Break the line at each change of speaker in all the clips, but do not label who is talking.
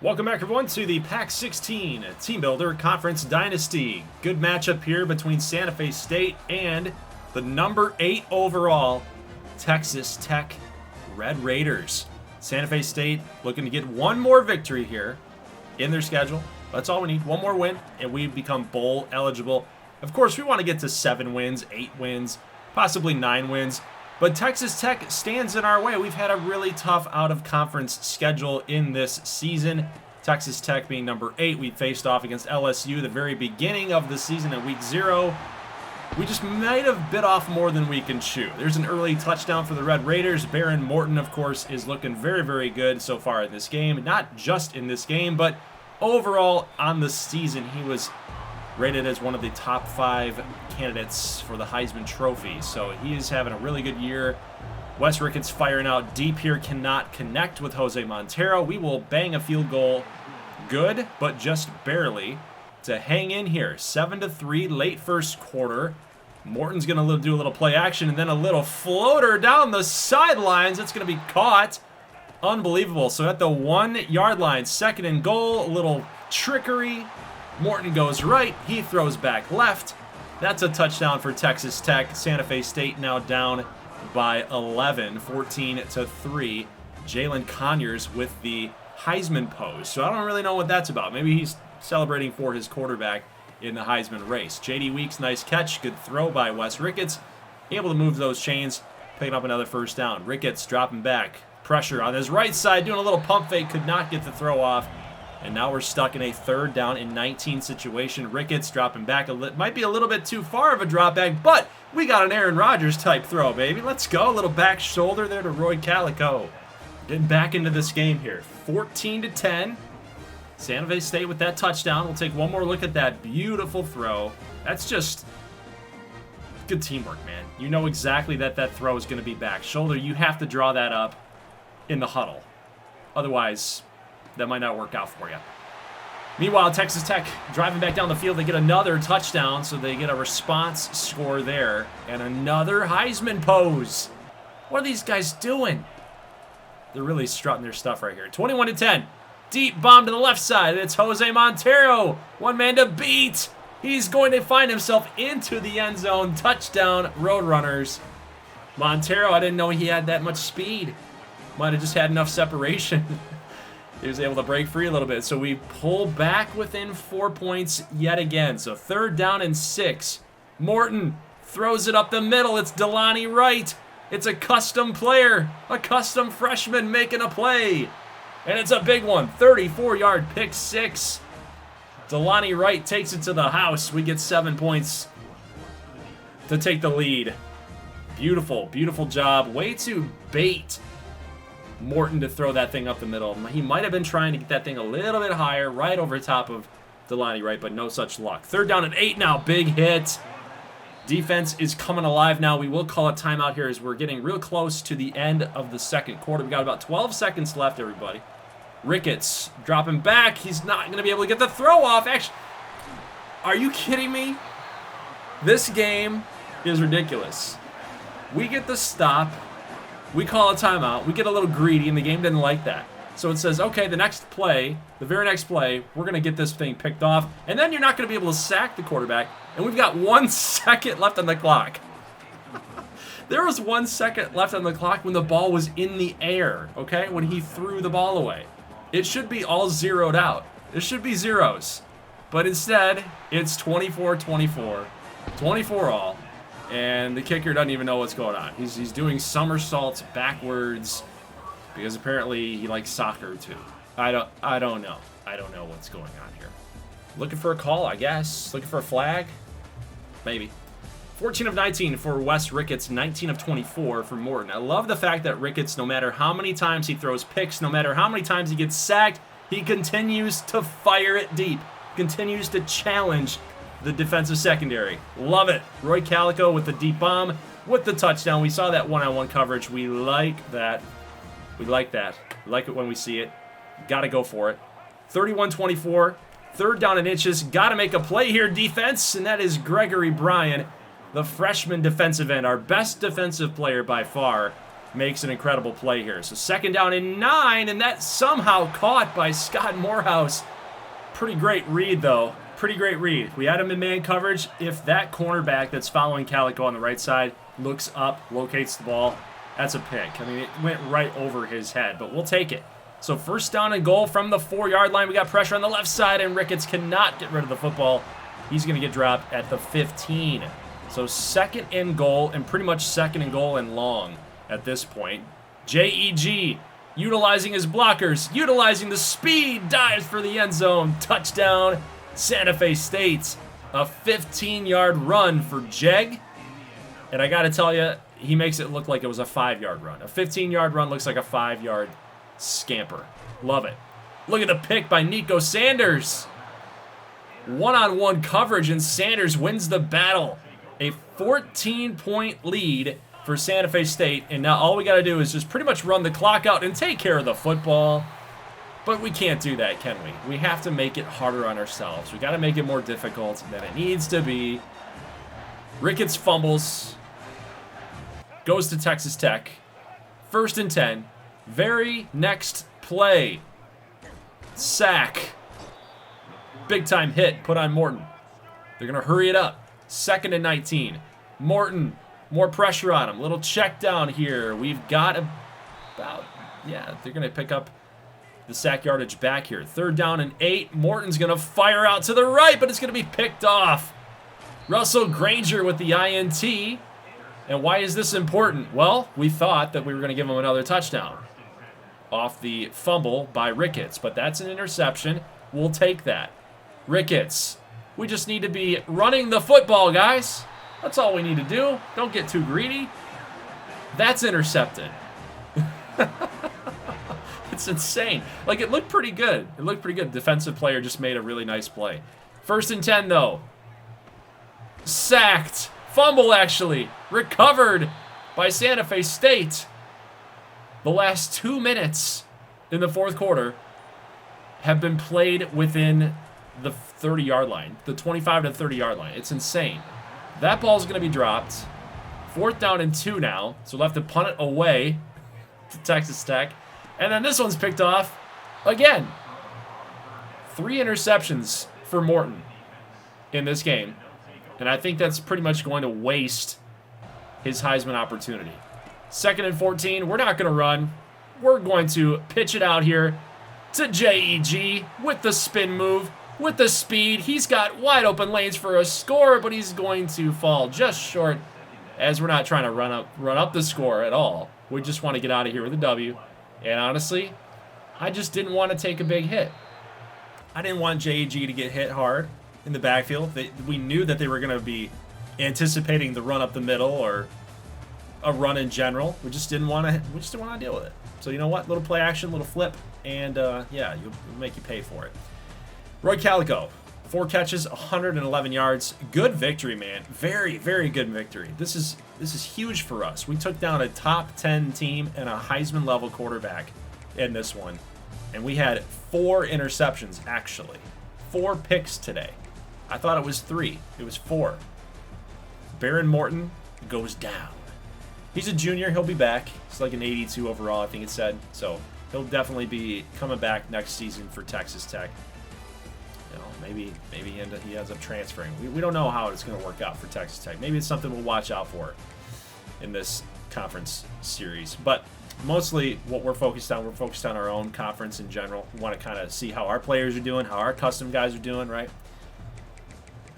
Welcome back, everyone, to the Pack 16 Team Builder Conference Dynasty. Good matchup here between Santa Fe State and the number 8 overall Texas Tech Red Raiders. Santa Fe State looking to get one more victory here in their schedule. That's all we need. One more win, and we become bowl eligible. Of course, we want to get to 7 wins, 8 wins, possibly 9 wins. But Texas Tech stands in our way. We've had a really tough out-of-conference schedule in this season. Texas Tech being number 8. We faced off against LSU the very beginning of the season at week 0. We just might have bit off more than we can chew. There's an early touchdown for the Red Raiders. Baron Morton, of course, is looking very, very good so far in this game. Not just in this game, but overall on the season, he was rated as one of the top 5 candidates for the Heisman Trophy. So he is having a really good year. Wes Ricketts firing out deep here, cannot connect with Jose Montero. We will bang a field goal. Good, but just barely to hang in here. 7-3, late first quarter. Morton's going to do a little play action and then a little floater down the sidelines. It's going to be caught. Unbelievable. So at the 1-yard line, 2nd and goal, a little trickery. Morton goes right, he throws back left. That's a touchdown for Texas Tech. Santa Fe State now down by 11, 14-3. Jalen Conyers with the Heisman pose. So I don't really know what that's about. Maybe he's celebrating for his quarterback in the Heisman race. J.D. Weeks, nice catch. Good throw by Wes Ricketts. Able to move those chains, picking up another first down. Ricketts dropping back. Pressure on his right side, doing a little pump fake. Could not get the throw off. And now we're stuck in a 3rd down and 19 situation. Ricketts dropping back. Might be a little bit too far of a drop back, but we got an Aaron Rodgers type throw, baby. Let's go. A little back shoulder there to Roy Calico. Getting back into this game here. 14-10. Santa Fe State with that touchdown. We'll take one more look at that beautiful throw. That's just good teamwork, man. You know exactly that throw is going to be back shoulder. You have to draw that up in the huddle. Otherwise, that might not work out for you. Meanwhile, Texas Tech driving back down the field. They get another touchdown, so they get a response score there. And another Heisman pose. What are these guys doing? They're really strutting their stuff right here. 21-10. Deep bomb to the left side. It's Jose Montero. One man to beat. He's going to find himself into the end zone. Touchdown, Roadrunners. Montero, I didn't know he had that much speed. Might have just had enough separation. He was able to break free a little bit. So we pull back within 4 points yet again. So 3rd down and 6. Morton throws it up the middle. It's Delani Wright. It's a custom player. A custom freshman making a play. And it's a big one. 34-yard pick 6. Delani Wright takes it to the house. We get 7 points to take the lead. Beautiful, beautiful job. Way to bait Morton to throw that thing up the middle. He might have been trying to get that thing a little bit higher, right over top of Delani Wright, but no such luck. 3rd down and 8 now. Big hit. Defense is coming alive now. We will call a timeout here as we're getting real close to the end of the 2nd quarter. We got about 12 seconds left, everybody. Ricketts dropping back. He's not going to be able to get the throw off. Actually, are you kidding me? This game is ridiculous. We get the stop. We call a timeout. We get a little greedy, and the game didn't like that. So it says, okay, the next play, the very next play, we're going to get this thing picked off, and then you're not going to be able to sack the quarterback, and we've got 1 second left on the clock. There was 1 second left on the clock when the ball was in the air, okay, when he threw the ball away. It should be all zeroed out. It should be zeros. But instead, it's 24-24, 24 all. And the kicker doesn't even know what's going on. He's doing somersaults backwards because apparently he likes soccer too. I don't know. I don't know what's going on here. Looking for a call, I guess. Looking for a flag? Maybe. 14 of 19 for Wes Ricketts, 19 of 24 for Morton. I love the fact that Ricketts, no matter how many times he throws picks, no matter how many times he gets sacked, he continues to fire it deep, continues to challenge the defensive secondary. Love it. Roy Calico with the deep bomb, with the touchdown. We saw that one-on-one coverage. We like that. We like that. We like it when we see it. Got to go for it. 31-24. 3rd down and inches. Got to make a play here, defense, and that is Gregory Bryan, the freshman defensive end, our best defensive player by far. makes an incredible play here. So 2nd down and 9, and that's somehow caught by Scott Morehouse. Pretty great read, though. Pretty great read. We had him in man coverage. If that cornerback that's following Calico on the right side looks up, locates the ball, that's a pick. I mean, it went right over his head, but we'll take it. So 1st down and goal from the 4-yard line. We got pressure on the left side, and Ricketts cannot get rid of the football. He's going to get dropped at the 15. So 2nd and goal, and pretty much 2nd and goal and long at this point. JEG utilizing his blockers, utilizing the speed, dives for the end zone. Touchdown, Santa Fe State. A 15-yard run for Jeg. And I got to tell you, he makes it look like it was a 5-yard run. A 15-yard run looks like a 5-yard scamper. Love it. Look at the pick by Nico Sanders. One-on-one coverage, and Sanders wins the battle. A 14-point lead for Santa Fe State, and now all we got to do is just pretty much run the clock out and take care of the football. But we can't do that, can we? We have to make it harder on ourselves. We got to make it more difficult than it needs to be. Ricketts fumbles. Goes to Texas Tech. 1st and 10. Very next play. Sack. Big time hit put on Morton. They're going to hurry it up. 2nd and 19. Morton, more pressure on him. Little check down here. We've got about, yeah, they're going to pick up the sack yardage back here. 3rd down and 8. Morton's going to fire out to the right, but it's going to be picked off. Russell Granger with the INT. And why is this important? Well, we thought that we were going to give him another touchdown off the fumble by Ricketts, but that's an interception. We'll take that. Ricketts, we just need to be running the football, guys. That's all we need to do. Don't get too greedy. That's intercepted. It's insane. Like, it looked pretty good. It looked pretty good. Defensive player just made a really nice play. 1st and 10, though. Sacked. Fumble, actually. Recovered by Santa Fe State. The last 2 minutes in the 4th quarter have been played within the 30-yard line, the 25 to 30-yard line. It's insane. That ball's going to be dropped. 4th down and 2 now, so we'll have to punt it away to Texas Tech. And then this one's picked off again. 3 interceptions for Morton in this game, and I think that's pretty much going to waste his Heisman opportunity. 2nd and 14, we're not going to run. We're going to pitch it out here to JEG with the spin move. With the speed, he's got wide open lanes for a score, but he's going to fall just short, as we're not trying to run up the score at all. We just want to get out of here with a W. And honestly, I just didn't want to take a big hit. I didn't want JEG to get hit hard in the backfield. We knew that they were going to be anticipating the run up the middle or a run in general. We just didn't want to deal with it. So you know what? Little play action, little flip, and yeah, you'll make you pay for it. Roy Calico, 4 catches, 111 yards. Good victory, man. Very, very good victory. This is huge for us. We took down a top 10 team and a Heisman level quarterback in this one. And we had 4 interceptions, actually. 4 picks today. I thought it was 3. It was 4. Baron Morton goes down. He's a junior. He'll be back. He's like an 82 overall, I think it said. So he'll definitely be coming back next season for Texas Tech. You know, maybe he ends up transferring. We don't know how it's going to work out for Texas Tech. Maybe it's something we'll watch out for in this conference series. But mostly what we're focused on our own conference in general. We want to kind of see how our players are doing, how our custom guys are doing, right?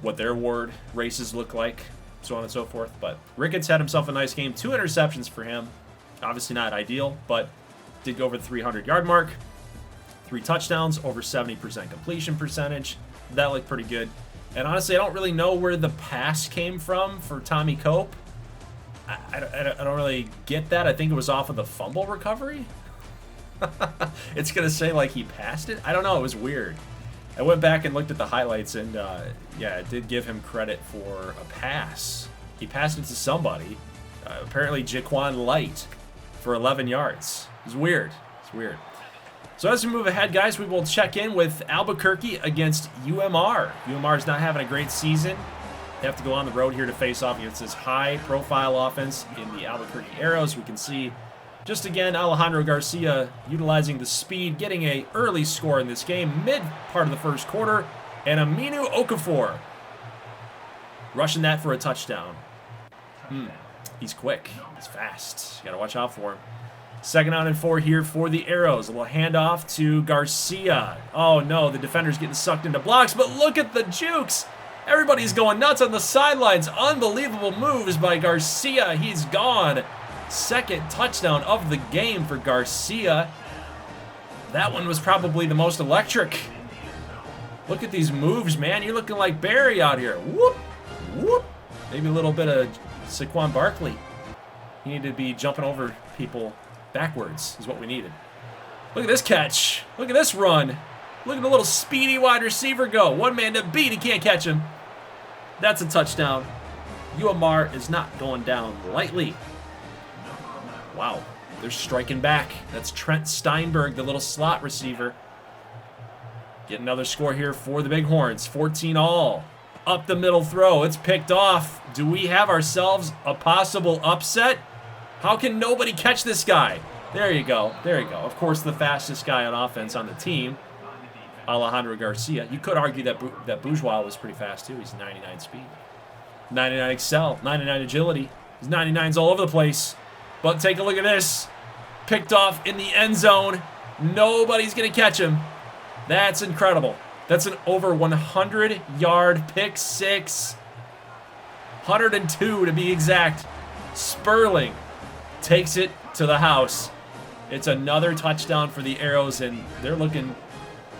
What their award races look like, so on and so forth. But Ricketts had himself a nice game. 2 interceptions for him. Obviously not ideal, but did go over the 300-yard mark. 3 touchdowns, over 70% completion percentage. That looked pretty good. And honestly, I don't really know where the pass came from for Tommy Cope. I don't really get that. I think it was off of the fumble recovery. It's going to say like he passed it. I don't know. It was weird. I went back and looked at the highlights, and yeah, it did give him credit for a pass. He passed it to somebody, apparently Jaquan Light, for 11 yards. It was weird. It's weird. So as we move ahead, guys, we will check in with Albuquerque against UMR. UMR is not having a great season. They have to go on the road here to face off against this high-profile offense in the Albuquerque Arrows. We can see Just again, Alejandro Garcia utilizing the speed, getting a early score in this game, mid part of the first quarter, and Aminu Okafor rushing that for a touchdown. He's quick. He's fast. You got to watch out for him. 2nd down and 4 here for the Arrows. A little handoff to Garcia. Oh no, the defender's getting sucked into blocks, but look at the jukes. Everybody's going nuts on the sidelines. Unbelievable moves by Garcia. He's gone. 2nd touchdown of the game for Garcia. That one was probably the most electric. Look at these moves, man. You're looking like Barry out here. Whoop, whoop. Maybe a little bit of Saquon Barkley. He needed to be jumping over people backwards is what we needed. Look at this catch. Look at this run. Look at the little speedy wide receiver go. One man to beat. He can't catch him. That's a touchdown. UMR is not going down lightly. Wow, they're striking back. That's Trent Steinberg, the little slot receiver. Get another score here for the Bighorns. 14-all. Up the middle throw. It's picked off. Do we have ourselves a possible upset? How can nobody catch this guy? There you go. There you go. Of course, the fastest guy on offense on the team, Alejandro Garcia. You could argue that Bourgeois was pretty fast, too. He's 99 speed. 99 excel. 99 agility. His 99's all over the place. But take a look at this. Picked off in the end zone. Nobody's going to catch him. That's incredible. That's an over 100-yard pick six. 102 to be exact. Sperling takes it to the house. It's another touchdown for the Arrows, and they're looking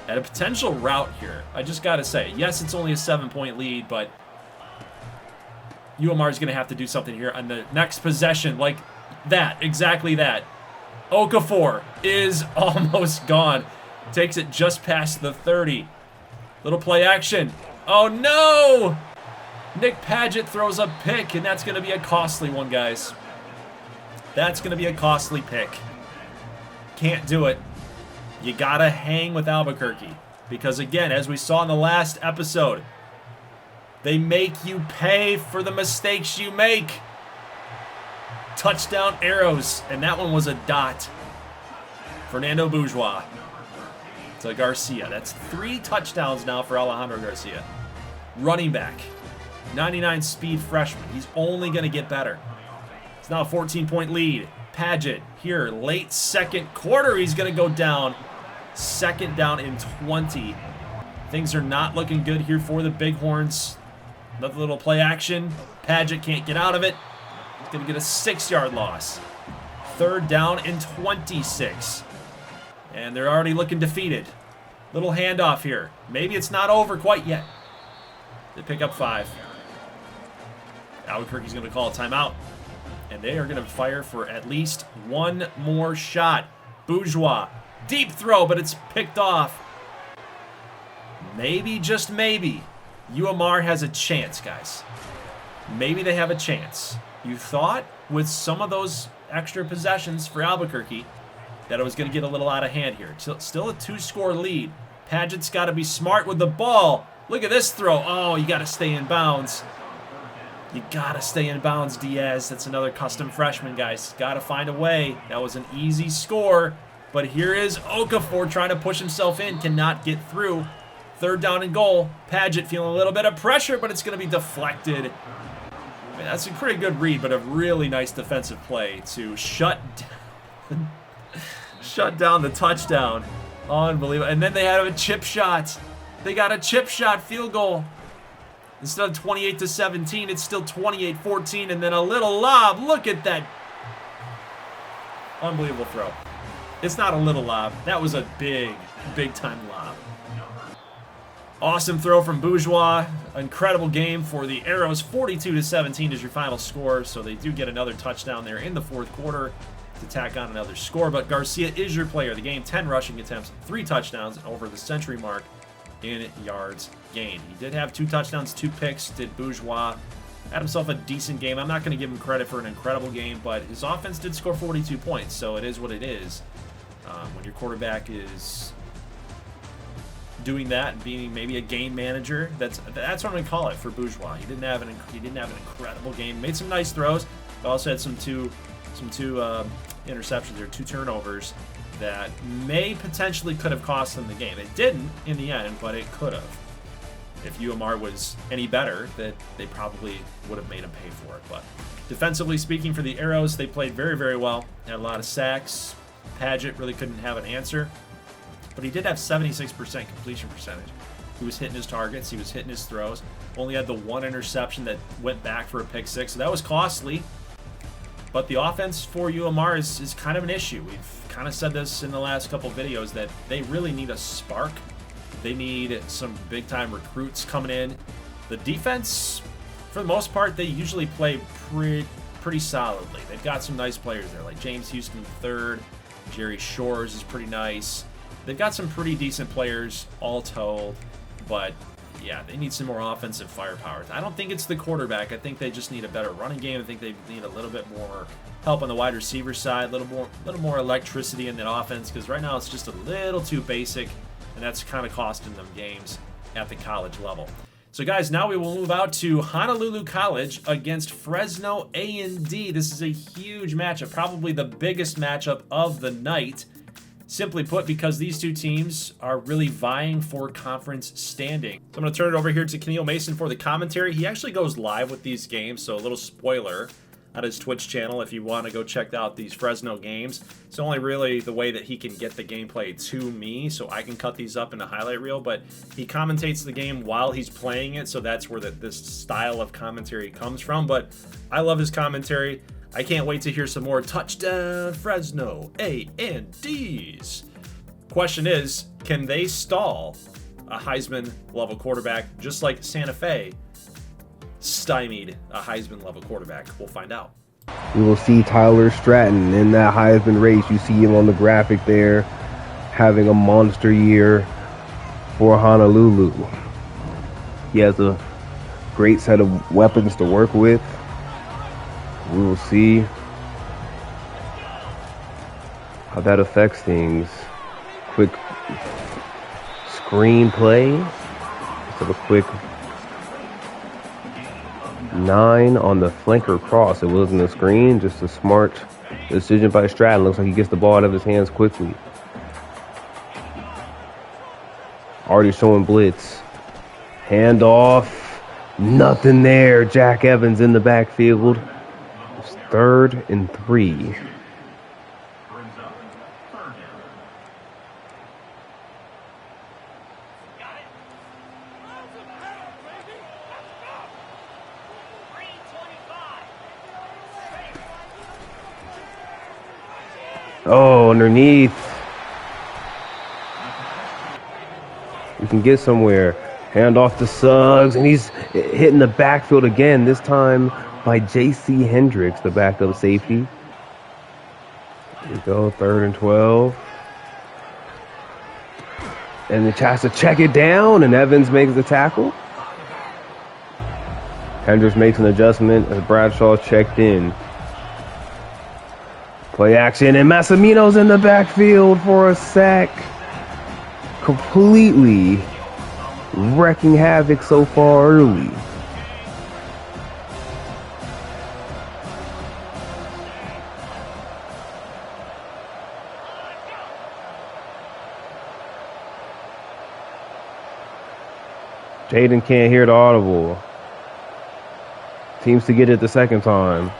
at a potential rout here. I just got to say, yes, it's only a 7-point lead, but UMR is going to have to do something here on the next possession, like that, exactly that. Okafor is almost gone. Takes it just past the 30. Little play action. Oh, no! Nick Paget throws a pick, and that's going to be a costly one, guys. That's going to be a costly pick. Can't do it. You got to hang with Albuquerque. Because, again, as we saw in the last episode, they make you pay for the mistakes you make. Touchdown Arrows, and that one was a dot. Fernando Bourgeois to Garcia. That's 3 touchdowns now for Alejandro Garcia. Running back, 99 speed freshman. He's only going to get better. It's now a 14-point lead. Paget here, late second quarter. He's going to go down. 2nd down and 20. Things are not looking good here for the Bighorns. Another little play action. Paget can't get out of it. He's going to get a 6-yard loss. 3rd down and 26. And they're already looking defeated. Little handoff here. Maybe it's not over quite yet. They pick up 5. Albuquerque's going to call a timeout. And they are going to fire for at least one more shot. Bourgeois. Deep throw, but it's picked off. Maybe, just maybe, UMR has a chance, guys. Maybe they have a chance. You thought with some of those extra possessions for Albuquerque that it was going to get a little out of hand here. Still a 2-score lead. Paget's got to be smart with the ball. Look at this throw. Oh, you got to stay in bounds. You got to stay in bounds, Diaz. That's another custom freshman, guys. Got to find a way. That was an easy score. But here is Okafor trying to push himself in. Cannot get through. 3rd down and goal. Paget feeling a little bit of pressure, but it's going to be deflected. I mean, that's a pretty good read, but a really nice defensive play to shut down the touchdown. Unbelievable. And then they had a chip shot. They got a chip shot field goal. Instead of 28-17, it's still 28-14, and then a little lob. Look at that. Unbelievable throw. It's not a little lob. That was a big-time lob. Awesome throw from Bourgeois. Incredible game for the Arrows. 42-17 is your final score, so they do get another touchdown there in the 4th quarter to tack on another score. But Garcia is your player of the game. 10 rushing attempts, 3 touchdowns, and over the century mark in yards gained. He did have 2 touchdowns, 2 picks, did Bourgeois. Had himself a decent game. I'm not going to give him credit for an incredible game, but his offense did score 42 points, so it is what it is. When your quarterback is doing that and being maybe a game manager, that's what I'm going to call it for Bourgeois. He didn't have an incredible game. Made some nice throws, but also had some two interceptions or 2 turnovers that potentially could have cost them the game. It didn't in the end, but it could have. If UMR was any better, that they probably would have made him pay for it. But defensively speaking, for the Arrows, they played very, very well. Had a lot of sacks. Paget really couldn't have an answer, but he did have 76% completion percentage. He was hitting his targets. He was hitting his throws. Only had the 1 interception that went back for a pick 6, so that was costly. But the offense for UMR is kind of an issue. We've kind of said this in the last couple videos that they really need a spark. They need some big-time recruits coming in. The defense, for the most part, they usually play pretty solidly. They've got some nice players there, like James Houston III, Jerry Shores is pretty nice. They've got some pretty decent players, all told. But, yeah, they need some more offensive firepower. I don't think it's the quarterback. I think they just need a better running game. I think they need a little bit more help on the wide receiver side, a little more electricity in that offense, because right now it's just a little too basic. And that's kind of costing them games at the college level. So, guys, now we will move out to Honolulu College against Fresno A&D. This is a huge matchup, probably the biggest matchup of the night. Simply put, because these two teams are really vying for conference standing. So I'm going to turn it over here to Keneal Mason for the commentary. He actually goes live with these games, so a little spoiler on his Twitch channel if you want to go check out these Fresno games. It's only really the way that he can get the gameplay to me, so I can cut these up in a highlight reel, but he commentates the game while he's playing it, so that's where this style of commentary comes from. But I love his commentary. I can't wait to hear some more touchdown Fresno A&Ds. Question is, can they stall a Heisman level quarterback just like Santa Fe stymied a Heisman level quarterback? We'll find out.
We will see Tyler Stratton in that Heisman race. You see him on the graphic there, having a monster year for Honolulu. He has a great set of weapons to work with. We will see how that affects things. Quick screenplay. Just have a quick 9 on the flanker cross. It wasn't a screen, just a smart decision by Stratton. Looks like he gets the ball out of his hands quickly. Already showing blitz. Handoff. Nothing there. Jack Evans in the backfield. It's 3rd and 3. Oh, underneath. We can get somewhere. Hand off to Suggs, and he's hitting the backfield again, this time by J.C. Hendricks, the backup safety. Here we go, 3rd and 12. And the chance to check it down, and Evans makes the tackle. Hendricks makes an adjustment as Bradshaw checked in. Play action, and Massimino's in the backfield for a sack. Completely wrecking havoc so far early. Jaden can't hear the audible. Seems to get it the second time.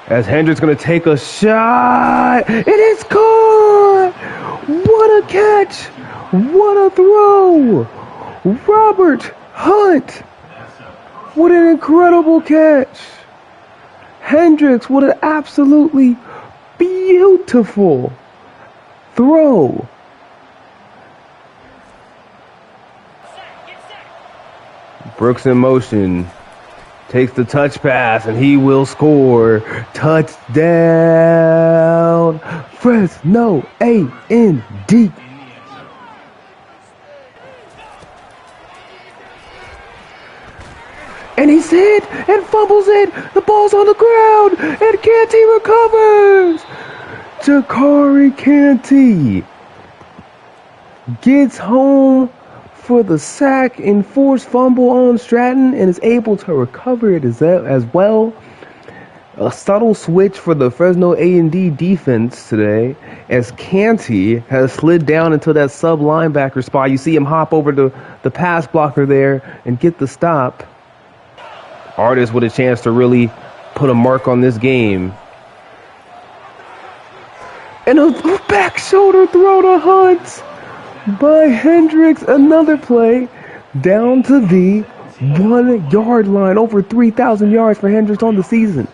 As Hendricks going to take a shot. It is caught! What a catch! What a throw! Robert Hunt! What an incredible catch! Hendricks, what an absolutely beautiful throw! Brooks in motion. Takes the touch pass, and he will score. Touchdown! Fresno A&D. And he's hit and fumbles it. The ball's on the ground, and Canty recovers. Jakari Canty gets home for the sack and forced fumble on Stratton and is able to recover it as well. A subtle switch for the Fresno A&D defense today, as Canty has slid down into that sub linebacker spot. You see him hop over to the pass blocker there and get the stop. Artist with a chance to really put a mark on this game. And a back shoulder throw to Hunt by Hendricks. Another play down to the 1 yard line. Over 3,000 yards for Hendricks on the season.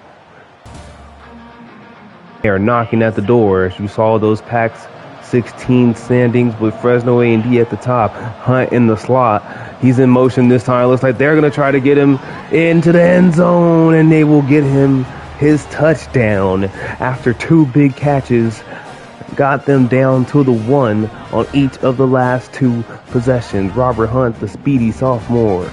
They are knocking at the door. As you saw those Pac-16 standings with Fresno A&D at the top. Hunt in the slot. He's in motion this time. Looks like they're going to try to get him into the end zone, and they will get him his touchdown after 2 big catches. Got them down to the 1 on each of the last 2 possessions. Robert Hunt, the speedy sophomore.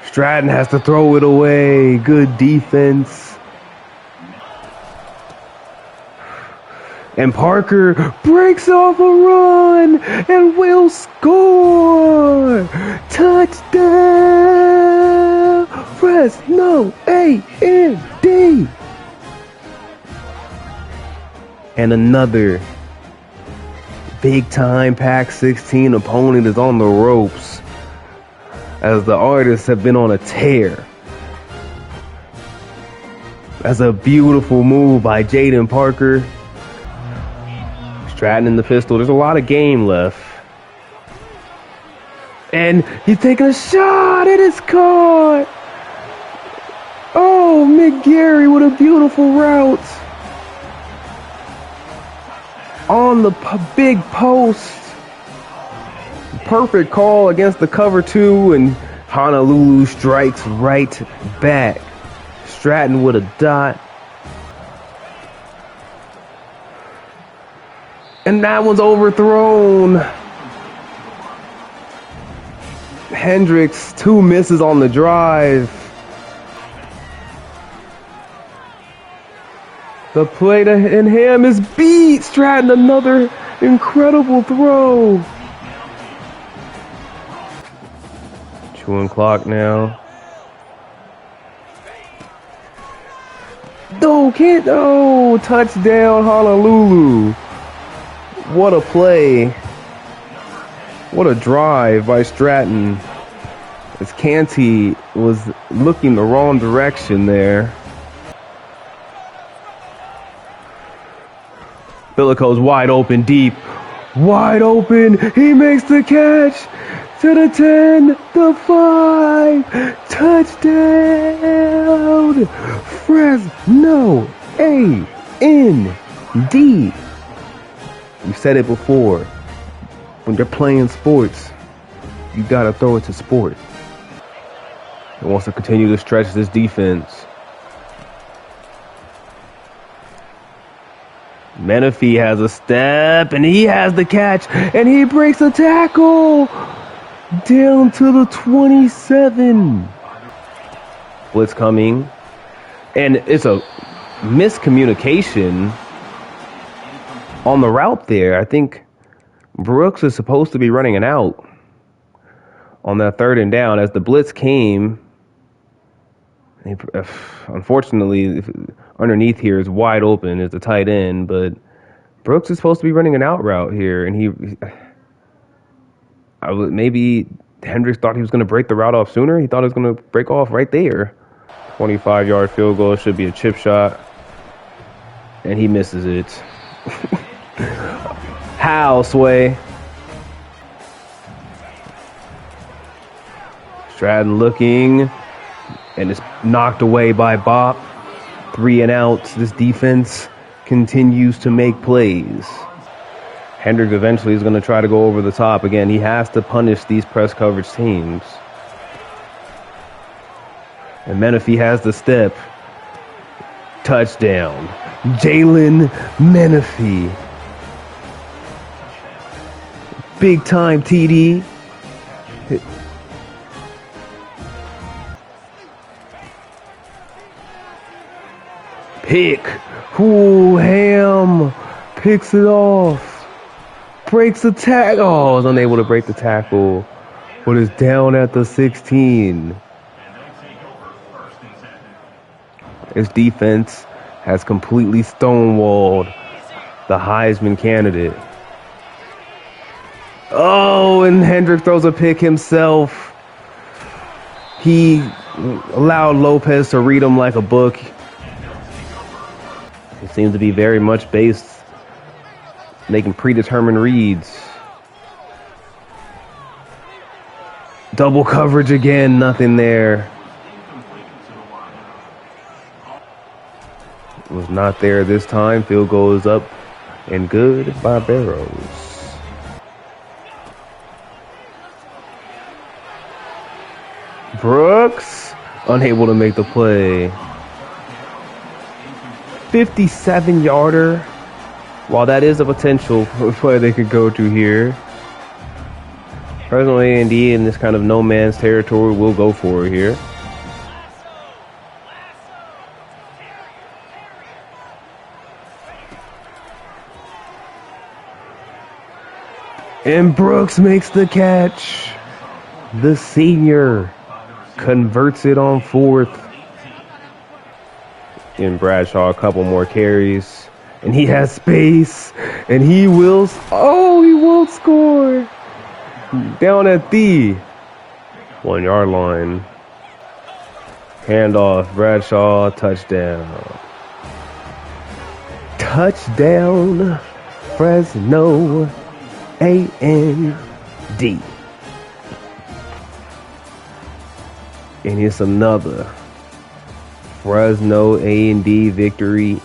Stratton has to throw it away. Good defense. And Parker breaks off a run and will score. Touchdown, Fresno A&D. And another big-time Pac-16 opponent is on the ropes, as the Artists have been on a tear. That's a beautiful move by Jaden Parker. Stratton in the pistol. There's a lot of game left. And he's taking a shot. It is caught. Oh, McGarry with a beautiful route. On the big post. Perfect call against the cover 2, and Honolulu strikes right back. Stratton with a dot. And that one's overthrown. Hendricks, 2 misses on the drive. The play to him is beat. Stratton, another incredible throw. Chewing clock now. No, can't. Oh, touchdown, Honolulu. What a play. What a drive by Stratton. As Canty was looking the wrong direction there. Billico's wide open deep. Wide open. He makes the catch. To the 10, the 5, touchdown, Fresno A&D. We've said it before. When you're playing sports, you gotta throw it to sport. He wants to continue to stretch this defense. Menifee has a step, and he has the catch, and he breaks a tackle. Down to the 27. Blitz coming. And it's a miscommunication on the route there. I think Brooks is supposed to be running an out on that 3rd and down as the blitz came. Unfortunately, underneath here is wide open is the tight end, but Brooks is supposed to be running an out route here, and maybe Hendricks thought he was going to break the route off sooner. He thought it was going to break off right there. 25-yard field goal. Should be a chip shot. And he misses it. How, Sway? Stratton looking. And it's knocked away by Bop. 3 and outs. This defense continues to make plays. Hendricks eventually is going to try to go over the top. Again, he has to punish these press coverage teams. And Menifee has the step. Touchdown. Jalen Menifee. Big time TD. Pick. Ooh, Ham picks it off. Breaks the tackle. Oh, I was unable to break the tackle. but is down at the 16. His defense has completely stonewalled the Heisman candidate. Oh, and Hendrick throws a pick himself. He allowed Lopez to read him like a book. He seems to be very much based, making predetermined reads. Double coverage again, nothing there. Was not there this time. Field goal is up and good by Barrows. Brooks unable to make the play. 57-yarder. While that is a potential play they could go to here, Fresno A&D in this kind of no man's territory will go for it here. And Brooks makes the catch. The senior converts it on fourth. And Bradshaw a couple more carries. And he has space. And he will score. Down at the 1 yard line. Handoff, Bradshaw, touchdown. Touchdown, Fresno A&D. And it's another Fresno A&D victory.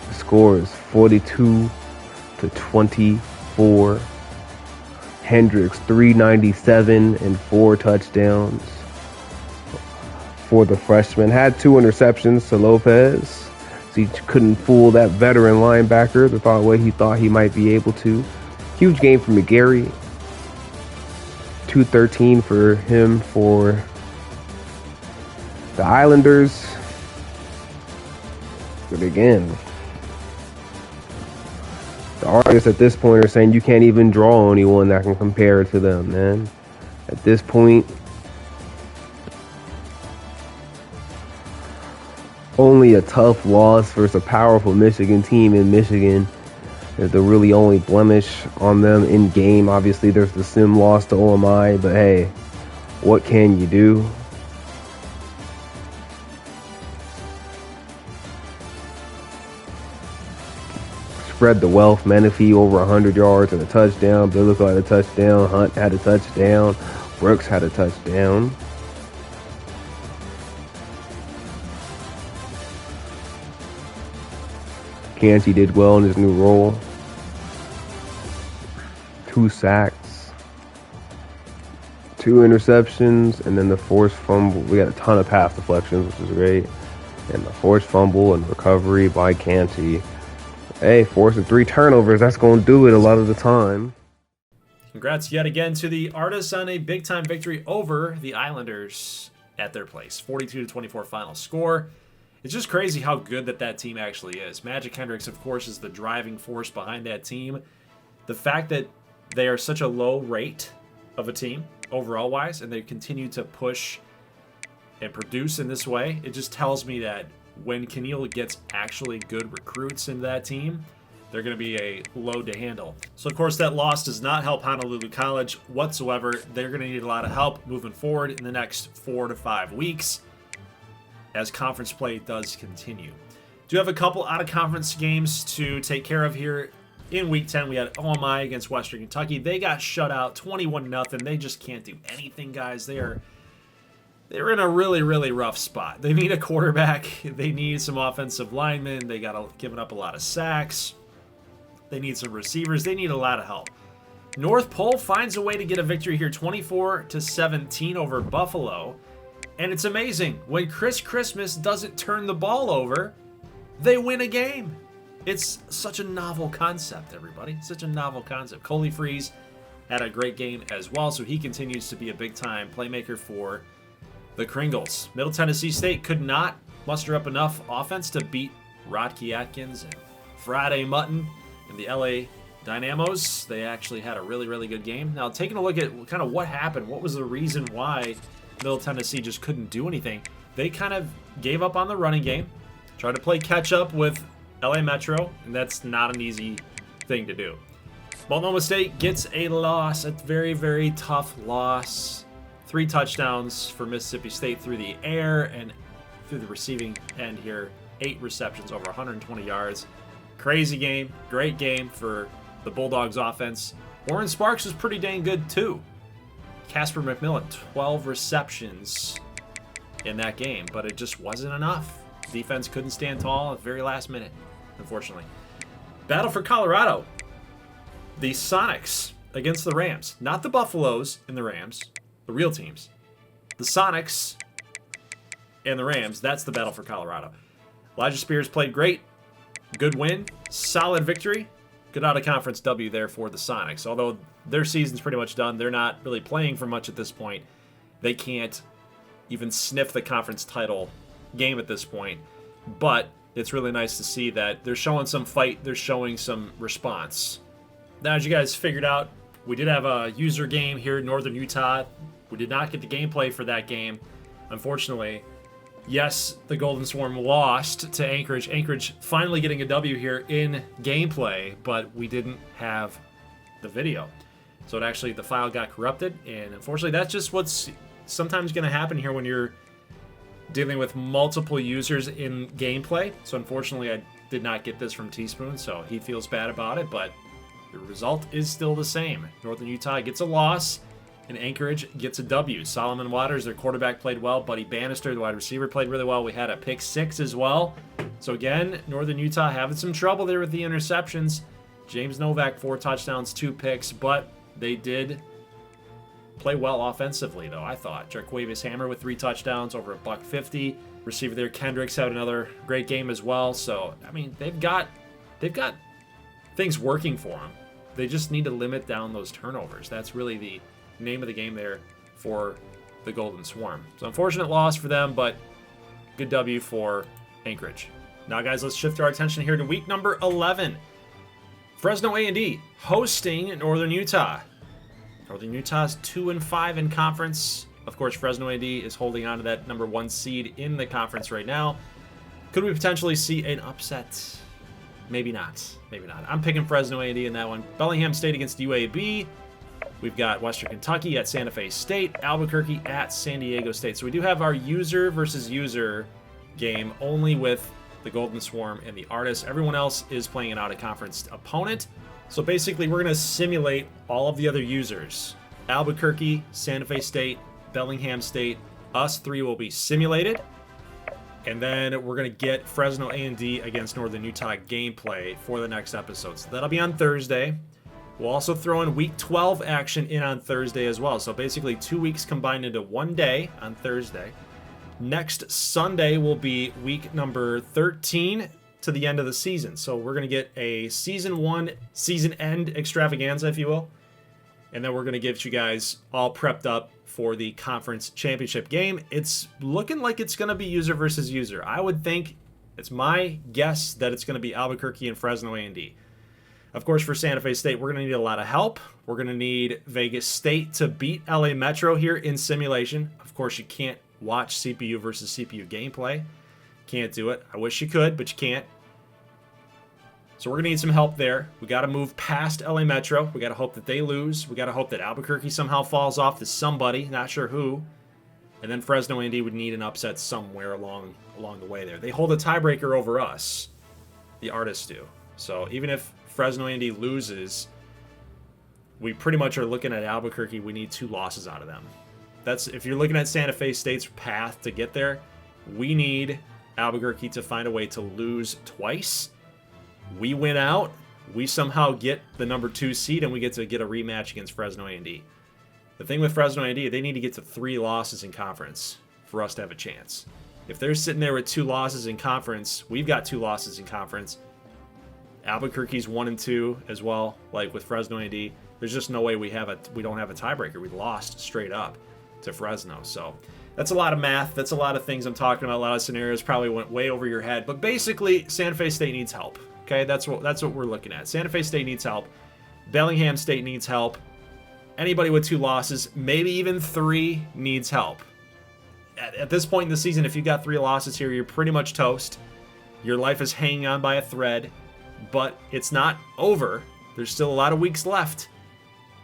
The score is 42-24. Hendricks 397 and 4 touchdowns for the freshman. Had 2 interceptions to Lopez, so he couldn't fool that veteran linebacker the way he thought he might be able to. Huge game for McGarry. 213 for him for the Islanders. But again, the artists at this point are saying you can't even draw anyone that can compare to them, man. At this point, only a tough loss versus a powerful Michigan team in Michigan is the really only blemish on them in game. Obviously, there's the sim loss to OMI, but hey, what can you do? Spread the wealth. Menifee over 100 yards and a touchdown. Biblical had a touchdown. Hunt had a touchdown. Brooks had a touchdown. Canty did well in his new role. 2 sacks. 2 interceptions. And then the forced fumble. We got a ton of pass deflections, which is great. And the forced fumble and recovery by Canty. Hey, forcing 3 turnovers, that's going to do it a lot of the time.
Congrats yet again to the Artists on a big-time victory over the Islanders at their place. 42-24 final score. It's just crazy how good that team actually is. Magic Hendricks, of course, is the driving force behind that team. The fact that they are such a low rate of a team, overall-wise, and they continue to push and produce in this way, it just tells me that when Keneal gets actually good recruits into that team, they're going to be a load to handle. So, of course, that loss does not help Honolulu College whatsoever. They're going to need a lot of help moving forward in the next 4 to 5 weeks as conference play does continue. Do have a couple out-of-conference games to take care of here. In Week 10, we had OMI against Western Kentucky. They got shut out 21-0. They just can't do anything, guys. They're in a really, really rough spot. They need a quarterback. They need some offensive linemen. They got given up a lot of sacks. They need some receivers. They need a lot of help. North Pole finds a way to get a victory here, 24-17 over Buffalo. And it's amazing. When Chris Christmas doesn't turn the ball over, they win a game. It's such a novel concept, everybody. Such a novel concept. Coley Freeze had a great game as well, so he continues to be a big-time playmaker for the Kringles. Middle Tennessee State could not muster up enough offense to beat Rodkey Atkins and Friday Mutton and the LA Dynamos, they actually had a really, really good game. Now, taking a look at kind of what happened, what was the reason why Middle Tennessee just couldn't do anything? They kind of gave up on the running game, tried to play catch-up with LA Metro, and that's not an easy thing to do. Multnomah State gets a loss, a very, very tough loss. 3 touchdowns for Mississippi State through the air and through the receiving end here. 8 receptions, over 120 yards. Crazy game, great game for the Bulldogs offense. Warren Sparks was pretty dang good too. Casper McMillan, 12 receptions in that game, but it just wasn't enough. Defense couldn't stand tall at the very last minute, unfortunately. Battle for Colorado. The Sonics against the Rams. Not the Buffaloes and the Rams, the real teams. The Sonics and the Rams, that's the battle for Colorado. Elijah Spears played great. Good win, solid victory. Good out-of-conference W there for the Sonics. Although their season's pretty much done, they're not really playing for much at this point. They can't even sniff the conference title game at this point. But it's really nice to see that they're showing some fight. They're showing some response. Now, as you guys figured out, we did have a user game here in Northern Utah. We did not get the gameplay for that game, unfortunately. Yes, the Golden Swarm lost to Anchorage. Anchorage finally getting a W here in gameplay, but we didn't have the video. So it actually, the file got corrupted, and unfortunately that's just what's sometimes going to happen here when you're dealing with multiple users in gameplay. So unfortunately I did not get this from Teaspoon, so he feels bad about it, but the result is still the same. Northern Utah gets a loss, and Anchorage gets a W. Solomon Waters, their quarterback, played well. Buddy Bannister, the wide receiver, played really well. We had a pick 6 as well. So again, Northern Utah having some trouble there with the interceptions. James Novak, 4 touchdowns, 2 picks, but they did play well offensively, though, I thought. Jarquavius Hammer with 3 touchdowns, over $150. Receiver there, Kendricks, had another great game as well. So, I mean, they've got things working for them. They just need to limit down those turnovers. That's really the name of the game there for the Golden Swarm. So unfortunate loss for them, but good W for Anchorage. Now, guys, let's shift our attention here to week number 11. Fresno A&D hosting Northern Utah. Northern Utah's 2-5 in conference. Of course, Fresno A&D is holding on to that number 1 seed in the conference right now. Could we potentially see an upset? Maybe not. Maybe not. I'm picking Fresno A&D in that one. Bellingham State against UAB. We've got Western Kentucky at Santa Fe State, Albuquerque at San Diego State. So we do have our user versus user game only with the Golden Swarm and the Artists. Everyone else is playing an out-of-conference opponent. So basically, we're going to simulate all of the other users. Albuquerque, Santa Fe State, Bellingham State. Us 3 will be simulated. And then we're going to get Fresno A&D against Northern Utah gameplay for the next episode. So that'll be on Thursday. We'll also throw in Week 12 action in on Thursday as well. So basically 2 weeks combined into one day on Thursday. Next Sunday will be week number 13 to the end of the season. So we're going to get a Season 1, season end extravaganza, if you will. And then we're going to get you guys all prepped up for the conference championship game. It's looking like it's going to be user versus user. I would think, it's my guess, that it's going to be Albuquerque and Fresno A&D. Of course, for Santa Fe State, we're going to need a lot of help. We're going to need Vegas State to beat LA Metro here in simulation. Of course, you can't watch CPU versus CPU gameplay. Can't do it. I wish you could, but you can't. So we're going to need some help there. We got to move past LA Metro. We got to hope that they lose. We got to hope that Albuquerque somehow falls off to somebody, not sure who. And then Fresno A&D would need an upset somewhere along the way there. They hold a tiebreaker over us. The Artists do. So even if Fresno A&D loses, we pretty much are looking at Albuquerque. We need 2 losses out of them. That's if you're looking at Santa Fe State's path to get there, we need Albuquerque to find a way to lose twice. We win out, we somehow get the number 2 seed, and we get to get a rematch against Fresno A&D. The thing with Fresno A&D, they need to get to 3 losses in conference for us to have a chance. If they're sitting there with 2 losses in conference, we've got 2 losses in conference. Albuquerque's 1-2 as well, like with Fresno A&D. There's just no way we don't have a tiebreaker. We lost straight up to Fresno. So that's a lot of math. That's a lot of things I'm talking about. A lot of scenarios probably went way over your head. But basically, Santa Fe State needs help. Okay, that's what we're looking at. Santa Fe State needs help. Bellingham State needs help. Anybody with 2 losses, maybe even 3, needs help. At this point in the season, if you got 3 losses here, you're pretty much toast. Your life is hanging on by a thread, but it's not over. There's still a lot of weeks left.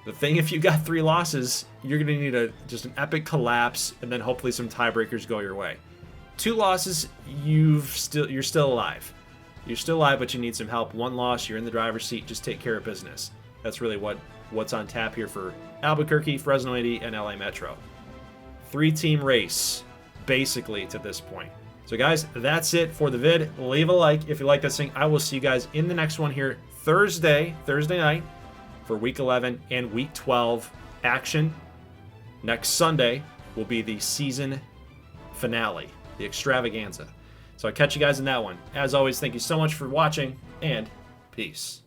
The thing, if you got 3 losses, you're going to need just an epic collapse, and then hopefully some tiebreakers go your way. 2 losses, you're still alive. You're still alive, but you need some help. 1 loss, you're in the driver's seat. Just take care of business. That's really what's on tap here for Albuquerque, Fresno 80, and LA Metro. 3-team race, basically, to this point. So, guys, that's it for the vid. Leave a like if you like this thing. I will see you guys in the next one here Thursday night for Week 11 and Week 12 action. Next Sunday will be the season finale, the extravaganza. So I'll catch you guys in that one. As always, thank you so much for watching, and peace.